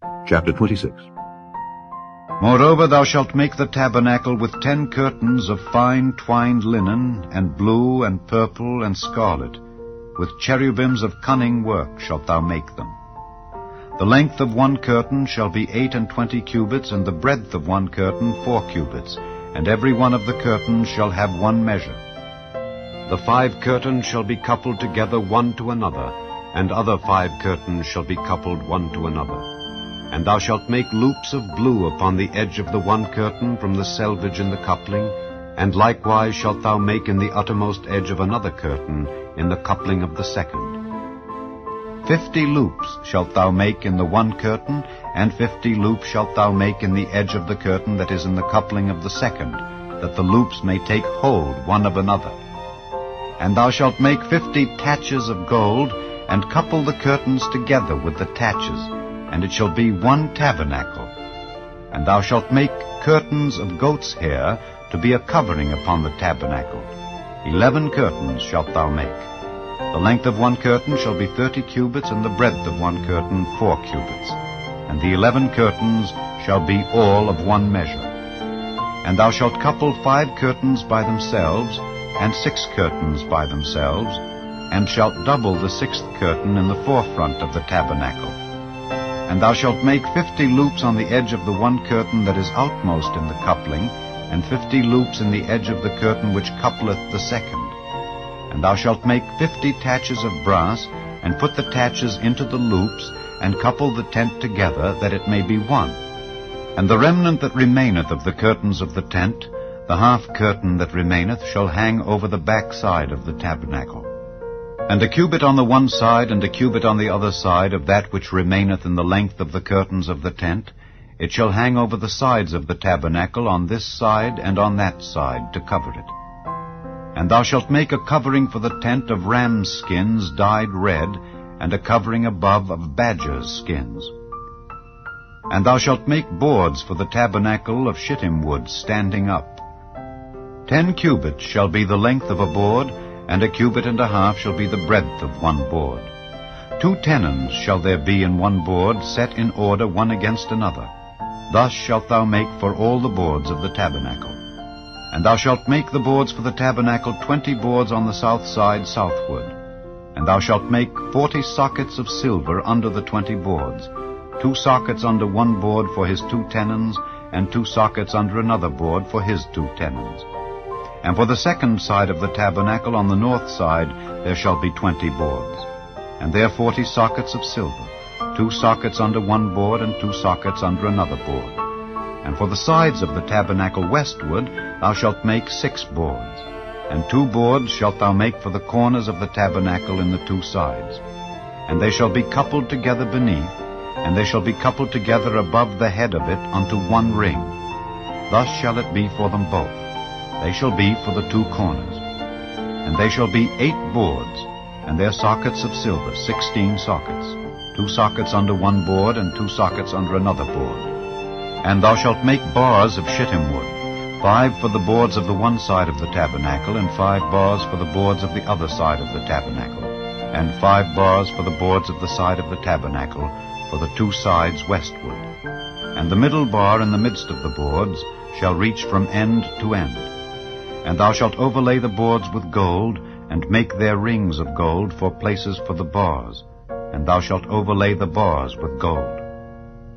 Chapter 26. Moreover, thou shalt make the tabernacle with 10 curtains of fine twined linen, and blue, and purple, and scarlet. With cherubims of cunning work shalt thou make them. The length of one curtain shall be 28 cubits, and the breadth of one curtain 4 cubits, and every one of the curtains shall have one measure. The 5 curtains shall be coupled together one to another, and other 5 curtains shall be coupled one to another. And thou shalt make loops of blue upon the edge of the one curtain from the selvage in the coupling, and likewise shalt thou make in the uttermost edge of another curtain in the coupling of the second. 50 loops shalt thou make in the one curtain, and 50 loops shalt thou make in the edge of the curtain that is in the coupling of the second, that the loops may take hold one of another. And thou shalt make 50 taches of gold, and couple the curtains together with the taches, and it shall be one tabernacle. And thou shalt make curtains of goat's hair to be a covering upon the tabernacle. 11 curtains shalt thou make. The length of one curtain shall be 30 cubits, and the breadth of one curtain 4 cubits. And the 11 curtains shall be all of one measure. And thou shalt couple 5 curtains by themselves, and 6 curtains by themselves, and shalt double the 6th curtain in the forefront of the tabernacle. And thou shalt make 50 loops on the edge of the one curtain that is outmost in the coupling, and 50 loops in the edge of the curtain which coupleth the second. And thou shalt make 50 taches of brass, and put the taches into the loops, and couple the tent together, that it may be one. And the remnant that remaineth of the curtains of the tent, the half curtain that remaineth, shall hang over the back side of the tabernacle. And a cubit on the one side, and a cubit on the other side of that which remaineth in the length of the curtains of the tent, it shall hang over the sides of the tabernacle on this side and on that side, to cover it. And thou shalt make a covering for the tent of rams' skins dyed red, and a covering above of badgers' skins. And thou shalt make boards for the tabernacle of shittim wood standing up. 10 cubits shall be the length of a board, and a cubit and a half shall be the breadth of one board. 2 tenons shall there be in one board, set in order one against another. Thus shalt thou make for all the boards of the tabernacle. And thou shalt make the boards for the tabernacle 20 boards on the south side southward. And thou shalt make 40 sockets of silver under the 20 boards, 2 sockets under one board for his 2 tenons, and 2 sockets under another board for his 2 tenons. And for the second side of the tabernacle on the north side there shall be 20 boards. And there 40 sockets of silver, 2 sockets under one board, and 2 sockets under another board. And for the sides of the tabernacle westward thou shalt make 6 boards. And 2 boards shalt thou make for the corners of the tabernacle in the 2 sides. And they shall be coupled together beneath, and they shall be coupled together above the head of it unto one ring. Thus shall it be for them both. They shall be for the 2 corners. And they shall be 8 boards, and their sockets of silver, 16 sockets, 2 sockets under one board, and 2 sockets under another board. And thou shalt make bars of shittim wood, 5 for the boards of the one side of the tabernacle, and 5 bars for the boards of the other side of the tabernacle, and 5 bars for the boards of the side of the tabernacle, for the 2 sides westward. And the middle bar in the midst of the boards shall reach from end to end. And thou shalt overlay the boards with gold, and make their rings of gold for places for the bars. And thou shalt overlay the bars with gold.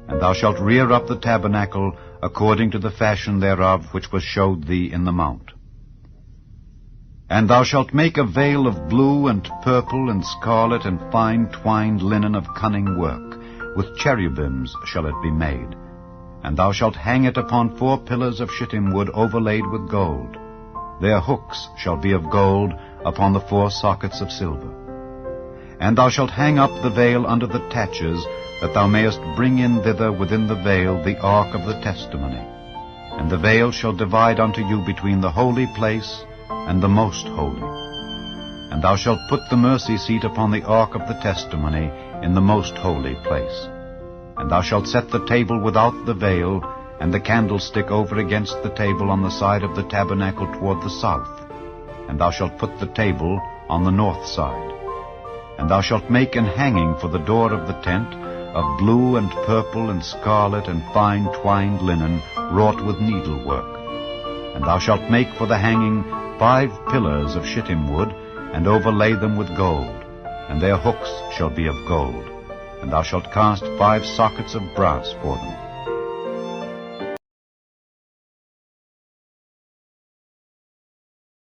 And thou shalt rear up the tabernacle according to the fashion thereof which was showed thee in the mount. And thou shalt make a veil of blue and purple and scarlet and fine twined linen of cunning work. With cherubims shall it be made. And thou shalt hang it upon 4 pillars of shittim wood overlaid with gold. Their hooks shall be of gold upon the 4 sockets of silver. And thou shalt hang up the veil under the taches, that thou mayest bring in thither within the veil the ark of the testimony. And the veil shall divide unto you between the holy place and the most holy. And thou shalt put the mercy seat upon the ark of the testimony in the most holy place. And thou shalt set the table without the veil, and the candlestick over against the table on the side of the tabernacle toward the south. And thou shalt put the table on the north side. And thou shalt make an hanging for the door of the tent, of blue and purple and scarlet and fine twined linen wrought with needlework. And thou shalt make for the hanging 5 pillars of shittim wood, and overlay them with gold, and their hooks shall be of gold. And thou shalt cast 5 sockets of brass for them.